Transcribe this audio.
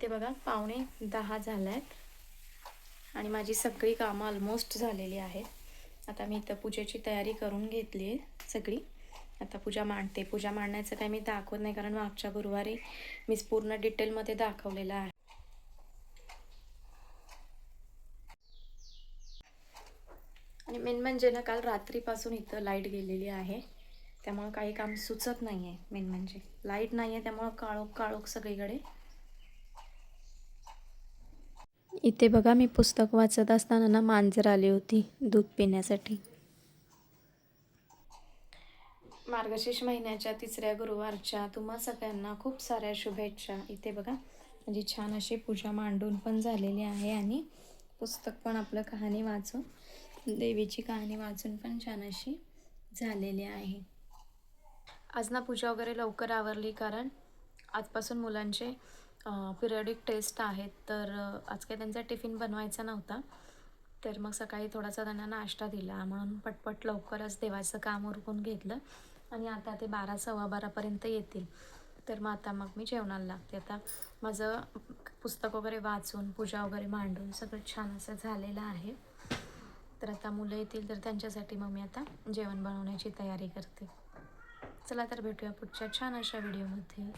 इथे बघा 9:45 झाले आहेत आणि माझी सगळी कामं ऑलमोस्ट झालेली आहेत। आता मी इथं पूजेची तयारी करून घेतली आहे सगळी। आता पूजा मांडते। पूजा मांडण्याचं काही मी दाखवत नाही कारण मागच्या गुरुवारी मीच पूर्ण डिटेलमध्ये दाखवलेलं आहे। आणि मेन म्हणजे ना काल रात्रीपासून इथं लाईट गेलेली आहे, त्यामुळे काही काम सुचत नाही आहे। मेन म्हणजे लाईट नाही आहे त्यामुळे काळोख काळोख सगळीकडे। इथे बघा मी पुस्तक वाचत असताना ना मांजर आली होती दूध पिण्यासाठी। मार्गशीर्ष महिन्याच्या 3ऱ्या गुरुवारच्या तुम्हा सगळ्यांना खूप साऱ्या शुभेच्छा। इथे बघा म्हणजे छान अशी पूजा मांडून पण झालेली आहे आणि पुस्तक पण आपलं कहाणी वाचून, देवीची कहाणी वाचून पण छान अशी झालेली आहे। आज ना पूजा वगैरे लवकर आवरली कारण आजपासून मुलांचे पिरियडिक टेस्ट आहेत, तर आज काही त्यांचा टिफिन बनवायचा नव्हता, तर मग सकाळी थोडासा त्यांना नाश्ता दिला म्हणून पटपट लवकरच देवाचं काम उरकून घेतलं आणि आता ते 12 सव्वा 12पर्यंत येतील, तर मग मी जेवणाला लागते। आता माझं पुस्तक वगैरे वाचून पूजा वगैरे मांडून सगळं छान असं झालेलं आहे, तर आता मुलं येतील तर त्यांच्यासाठी मग मी आता जेवण बनवण्याची तयारी करते। चला तर भेटूया पुढच्या छान अशा व्हिडिओमध्ये।